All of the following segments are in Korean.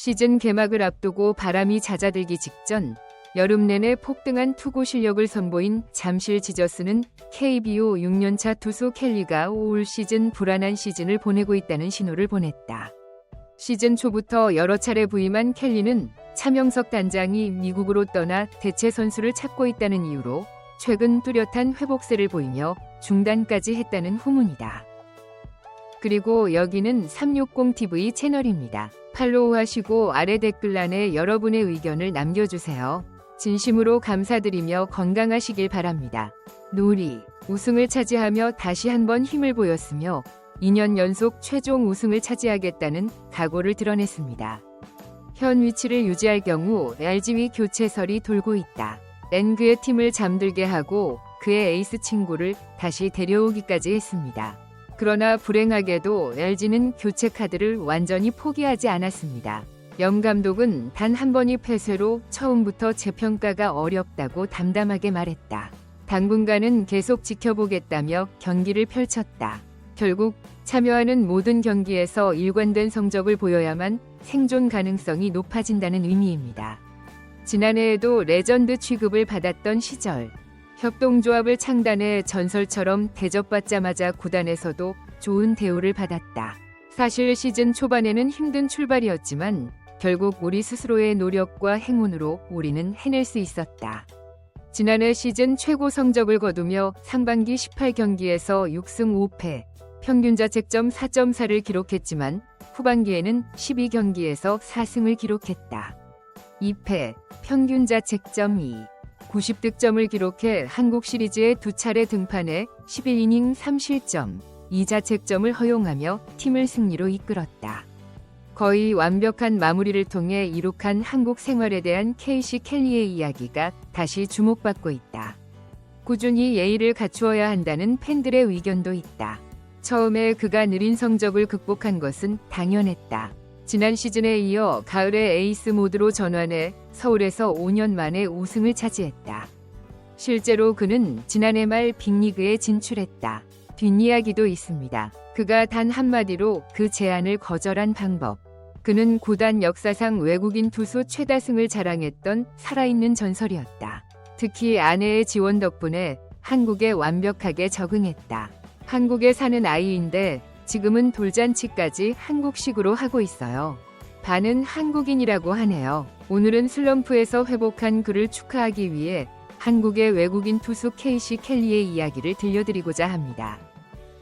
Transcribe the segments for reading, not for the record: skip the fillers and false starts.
시즌 개막을 앞두고 바람이 잦아들기 직전 여름 내내 폭등한 투구 실력을 선보인 잠실 지저스는 KBO 6년차 투수 켈리가 올 시즌 불안한 시즌을 보내고 있다는 신호를 보냈다. 시즌 초부터 여러 차례 부임한 켈리는 차명석 단장이 미국으로 떠나 대체 선수를 찾고 있다는 이유로 최근 뚜렷한 회복세를 보이며 중단까지 했다는 후문이다. 그리고 여기는 360TV 채널입니다. 팔로우하시고 아래 댓글란에 여러분의 의견을 남겨주세요. 진심으로 감사드리며 건강하시길 바랍니다. 노리, 우승을 차지하며 다시 한번 힘을 보였으며 2년 연속 최종 우승을 차지하겠다는 각오를 드러냈습니다. 현 위치를 유지할 경우 LG위 교체설이 돌고 있다. 그의 팀을 잠들게 하고 그의 에이스 친구를 다시 데려오기까지 했습니다. 그러나 불행하게도 LG는 교체 카드를 완전히 포기하지 않았습니다. 염 감독은 단 한 번의 패배로 처음부터 재평가가 어렵다고 담담하게 말했다. 당분간은 계속 지켜보겠다며 경기를 펼쳤다. 결국 참여하는 모든 경기에서 일관된 성적을 보여야만 생존 가능성이 높아진다는 의미입니다. 지난해에도 레전드 취급을 받았던 시절, 협동조합을 창단해 전설처럼 대접받자마자 구단에서도 좋은 대우를 받았다. 사실 시즌 초반에는 힘든 출발이었지만 결국 우리 스스로의 노력과 행운으로 우리는 해낼 수 있었다. 지난해 시즌 최고 성적을 거두며 상반기 18경기에서 6승 5패, 평균 자책점 4.4를 기록했지만 후반기에는 12경기에서 4승을 기록했다. 2패, 평균 자책점 2, 90득점을 기록해 한국 시리즈에 2차례 등판해 11이닝 3실점, 2자책점을 허용하며 팀을 승리로 이끌었다. 거의 완벽한 마무리를 통해 이룩한 한국 생활에 대한 케이시 켈리의 이야기가 다시 주목받고 있다. 꾸준히 예의를 갖추어야 한다는 팬들의 의견도 있다. 처음에 그가 느린 성적을 극복한 것은 당연했다. 지난 시즌에 이어 가을에 에이스 모드로 전환해 서울에서 5년 만에 우승을 차지했다. 실제로 그는 지난해 말 빅리그에 진출했다. 뒷이야기도 있습니다. 그가 단 한마디로 그 제안을 거절한 방법. 그는 구단 역사상 외국인 투수 최다승을 자랑했던 살아있는 전설이었다. 특히 아내의 지원 덕분에 한국에 완벽하게 적응했다. 한국에 사는 아이인데 지금은 돌잔치까지 한국식으로 하고 있어요. 반은 한국인이라고 하네요. 오늘은 슬럼프에서 회복한 그를 축하하기 위해 한국의 외국인 투수 케이시 켈리의 이야기를 들려드리고자 합니다.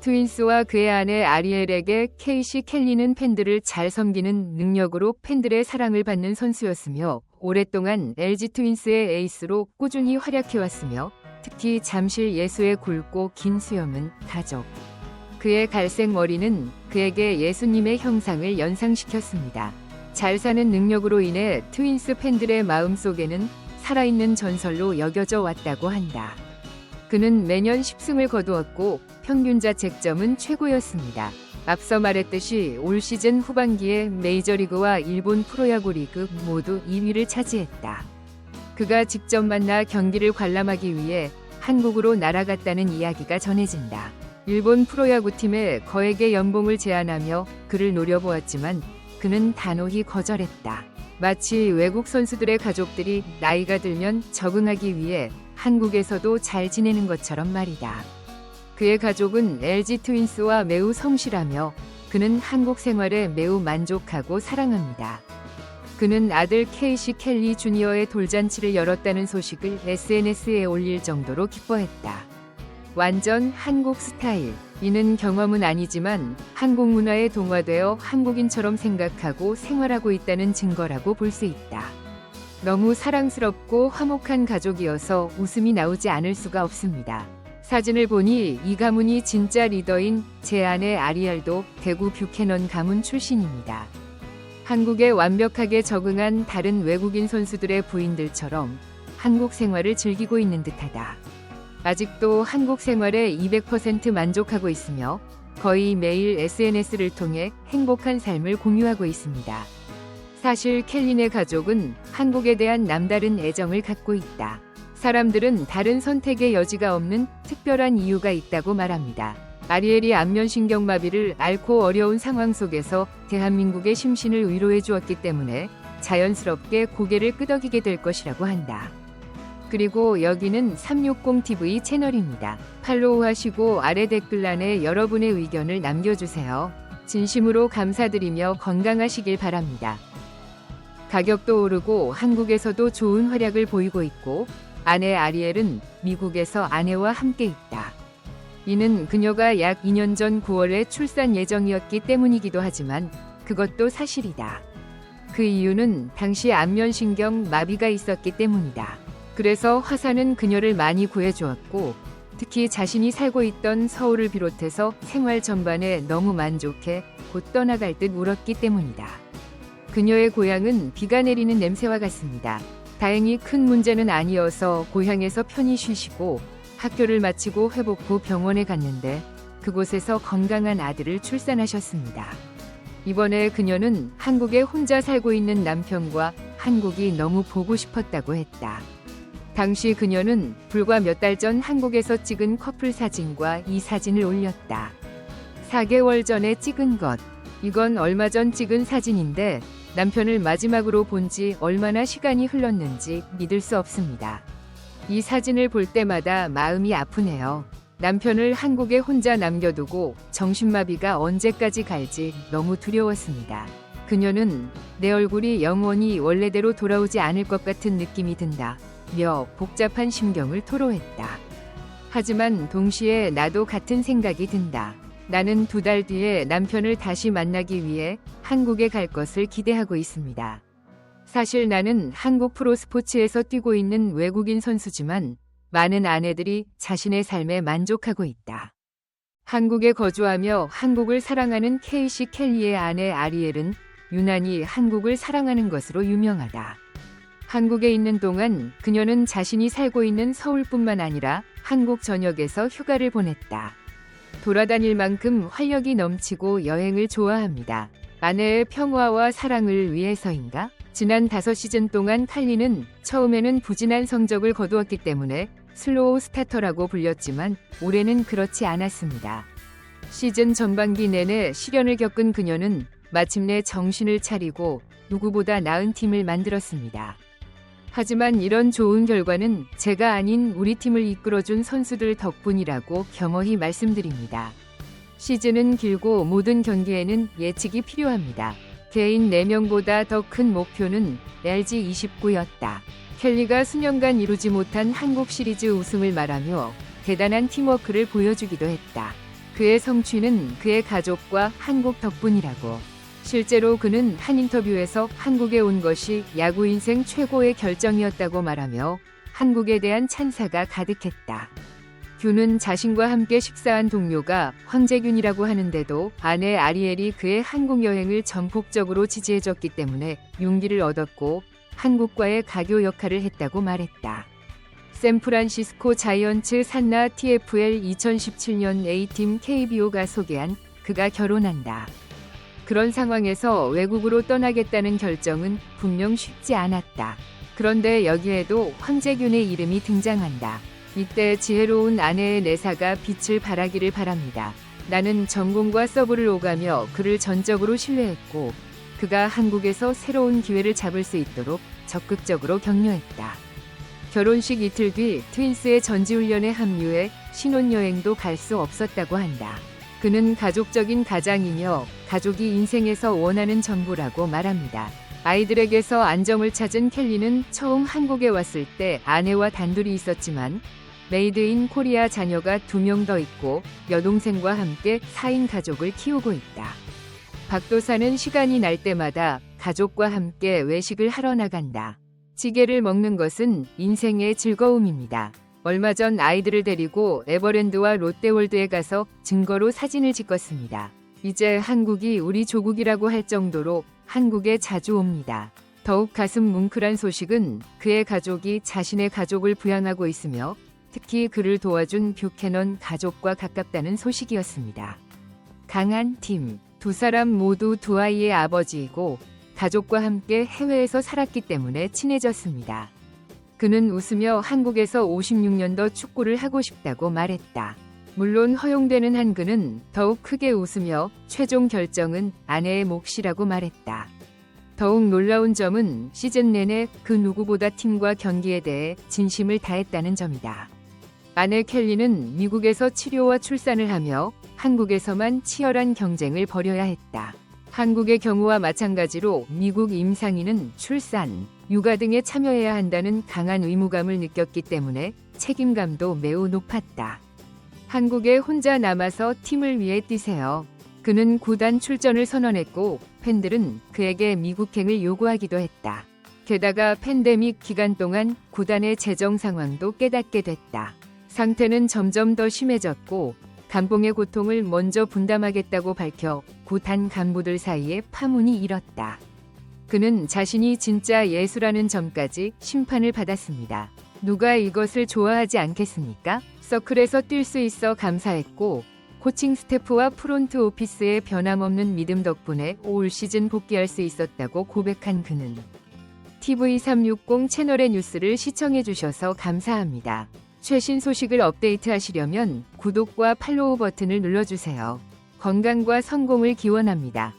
트윈스와 그의 아내 아리엘에게 케이시 켈리는 팬들을 잘 섬기는 능력으로 팬들의 사랑을 받는 선수였으며 오랫동안 LG 트윈스의 에이스로 꾸준히 활약해왔으며 특히 잠실 예수의 굵고 긴 수염은 가족. 그의 갈색 머리는 그에게 예수님의 형상을 연상시켰습니다. 잘 사는 능력으로 인해 트윈스 팬들의 마음속에는 살아있는 전설로 여겨져 왔다고 한다. 그는 매년 10승을 거두었고 평균 자책점은 최고였습니다. 앞서 말했듯이 올 시즌 후반기에 메이저리그와 일본 프로야구 리그 모두 2위를 차지했다. 그가 직접 만나 경기를 관람하기 위해 한국으로 날아갔다는 이야기가 전해진다. 일본 프로야구팀에 거액의 연봉을 제안하며 그를 노려보았지만 그는 단호히 거절했다. 마치 외국 선수들의 가족들이 나이가 들면 적응하기 위해 한국에서도 잘 지내는 것처럼 말이다. 그의 가족은 LG 트윈스와 매우 성실하며 그는 한국 생활에 매우 만족하고 사랑합니다. 그는 아들 케이시 켈리 주니어의 돌잔치를 열었다는 소식을 SNS에 올릴 정도로 기뻐했다. 완전 한국 스타일. 이는 경험은 아니지만 한국 문화에 동화되어 한국인처럼 생각하고 생활하고 있다는 증거라고 볼 수 있다. 너무 사랑스럽고 화목한 가족이어서 웃음이 나오지 않을 수가 없습니다. 사진을 보니 이 가문이 진짜 리더인 제 아내 아리엘도 대구 뷰캐넌 가문 출신입니다. 한국에 완벽하게 적응한 다른 외국인 선수들의 부인들처럼 한국 생활을 즐기고 있는 듯하다. 아직도 한국 생활에 200% 만족하고 있으며 거의 매일 SNS를 통해 행복한 삶을 공유하고 있습니다. 사실 켈린의 가족은 한국에 대한 남다른 애정을 갖고 있다. 사람들은 다른 선택의 여지가 없는 특별한 이유가 있다고 말합니다. 아리엘이 안면신경마비를 앓고 어려운 상황 속에서 대한민국의 심신을 위로해 주었기 때문에 자연스럽게 고개를 끄덕이게 될 것이라고 한다. 그리고 여기는 360TV 채널입니다. 팔로우하시고 아래 댓글란에 여러분의 의견을 남겨주세요. 진심으로 감사드리며 건강하시길 바랍니다. 가격도 오르고 한국에서도 좋은 활약을 보이고 있고 아내 아리엘은 미국에서 아내와 함께 있다. 이는 그녀가 약 2년 전 9월에 출산 예정이었기 때문이기도 하지만 그것도 사실이다. 그 이유는 당시 안면신경 마비가 있었기 때문이다. 그래서 화사는 그녀를 많이 구해주었고 특히 자신이 살고 있던 서울을 비롯해서 생활 전반에 너무 만족해 곧 떠나갈 듯 울었기 때문이다. 그녀의 고향은 비가 내리는 냄새와 같습니다. 다행히 큰 문제는 아니어서 고향에서 편히 쉬시고 학교를 마치고 회복 후 병원에 갔는데 그곳에서 건강한 아들을 출산하셨습니다. 이번에 그녀는 한국에 혼자 살고 있는 남편과 한국이 너무 보고 싶었다고 했다. 당시 그녀는 불과 몇 달 전 한국에서 찍은 커플 사진과 이 사진을 올렸다. 4개월 전에 찍은 것. 이건 얼마 전 찍은 사진인데 남편을 마지막으로 본 지 얼마나 시간이 흘렀는지 믿을 수 없습니다. 이 사진을 볼 때마다 마음이 아프네요. 남편을 한국에 혼자 남겨두고 정신마비가 언제까지 갈지 너무 두려웠습니다. 그녀는 내 얼굴이 영원히 원래대로 돌아오지 않을 것 같은 느낌이 든다. 며 복잡한 심경을 토로했다. 하지만 동시에 나도 같은 생각이 든다. 나는 2달 뒤에 남편을 다시 만나기 위해 한국에 갈 것을 기대하고 있습니다. 사실 나는 한국 프로스포츠에서 뛰고 있는 외국인 선수지만 많은 아내들이 자신의 삶에 만족하고 있다. 한국에 거주하며 한국을 사랑하는 케이시 켈리의 아내 아리엘은 유난히 한국을 사랑하는 것으로 유명하다. 한국에 있는 동안 그녀는 자신이 살고 있는 서울뿐만 아니라 한국 전역에서 휴가를 보냈다. 돌아다닐 만큼 활력이 넘치고 여행을 좋아합니다. 아내의 평화와 사랑을 위해서인가? 지난 5시즌 동안 칼리는 처음에는 부진한 성적을 거두었기 때문에 슬로우 스타터라고 불렸지만 올해는 그렇지 않았습니다. 시즌 전반기 내내 시련을 겪은 그녀는 마침내 정신을 차리고 누구보다 나은 팀을 만들었습니다. 하지만 이런 좋은 결과는 제가 아닌 우리 팀을 이끌어준 선수들 덕분이라고 겸허히 말씀드립니다. 시즌은 길고 모든 경기에는 예측이 필요합니다. 개인 4명보다 더 큰 목표는 LG29였다. 켈리가 수년간 이루지 못한 한국 시리즈 우승을 말하며 대단한 팀워크를 보여주기도 했다. 그의 성취는 그의 가족과 한국 덕분이라고. 실제로 그는 한 인터뷰에서 한국에 온 것이 야구 인생 최고의 결정이었다고 말하며 한국에 대한 찬사가 가득했다. 균은 자신과 함께 식사한 동료가 황재균이라고 하는데도 아내 아리엘이 그의 한국 여행을 전폭적으로 지지해줬기 때문에 용기를 얻었고 한국과의 가교 역할을 했다고 말했다. 샌프란시스코 자이언츠 산나 TFL 2017년 A팀 KBO가 소개한 그가 결혼한다. 그런 상황에서 외국으로 떠나겠다는 결정은 분명 쉽지 않았다. 그런데 여기에도 황재균의 이름이 등장한다. 이때 지혜로운 아내의 내사가 빛을 발하기를 바랍니다. 나는 전공과 서브를 오가며 그를 전적으로 신뢰했고 그가 한국에서 새로운 기회를 잡을 수 있도록 적극적으로 격려했다. 결혼식 이틀 뒤 트윈스의 전지훈련에 합류해 신혼여행도 갈 수 없었다고 한다. 그는 가족적인 가장이며 가족이 인생에서 원하는 전부라고 말합니다. 아이들에게서 안정을 찾은 켈리는 처음 한국에 왔을 때 아내와 단둘이 있었지만 메이드 인 코리아 자녀가 2명 더 있고 여동생과 함께 4인 가족을 키우고 있다. 박도사는 시간이 날 때마다 가족과 함께 외식을 하러 나간다. 찌개를 먹는 것은 인생의 즐거움입니다. 얼마 전 아이들을 데리고 에버랜드와 롯데월드에 가서 증거로 사진을 찍었습니다. 이제 한국이 우리 조국이라고 할 정도로 한국에 자주 옵니다. 더욱 가슴 뭉클한 소식은 그의 가족이 자신의 가족을 부양하고 있으며 특히 그를 도와준 뷰캐넌 가족과 가깝다는 소식이었습니다. 강한 팀. 2사람 모두 2아이의 아버지이고 가족과 함께 해외에서 살았기 때문에 친해졌습니다. 그는 웃으며 한국에서 56년도 축구를 하고 싶다고 말했다. 물론 허용되는 한그는 더욱 크게 웃으며 최종 결정은 아내의 몫이라고 말했다. 더욱 놀라운 점은 시즌 내내 그 누구보다 팀과 경기에 대해 진심을 다했다는 점이다. 아내 켈리는 미국에서 치료와 출산을 하며 한국에서만 치열한 경쟁을 벌여야 했다. 한국의 경우와 마찬가지로 미국 임상인은 출산, 육아 등에 참여해야 한다는 강한 의무감을 느꼈기 때문에 책임감도 매우 높았다. 한국에 혼자 남아서 팀을 위해 뛰세요. 그는 구단 출전을 선언했고 팬들은 그에게 미국행을 요구하기도 했다. 게다가 팬데믹 기간 동안 구단의 재정 상황도 깨닫게 됐다. 상태는 점점 더 심해졌고 감봉의 고통을 먼저 분담하겠다고 밝혀 구단 간부들 사이에 파문이 일었다. 그는 자신이 진짜 예수라는 점까지 심판을 받았습니다. 누가 이것을 좋아하지 않겠습니까? 서클에서 뛸 수 있어 감사했고 코칭 스태프와 프론트 오피스의 변함없는 믿음 덕분에 올 시즌 복귀할 수 있었다고 고백한 그는 TV360 채널의 뉴스를 시청해주셔서 감사합니다. 최신 소식을 업데이트하시려면 구독과 팔로우 버튼을 눌러주세요. 건강과 성공을 기원합니다.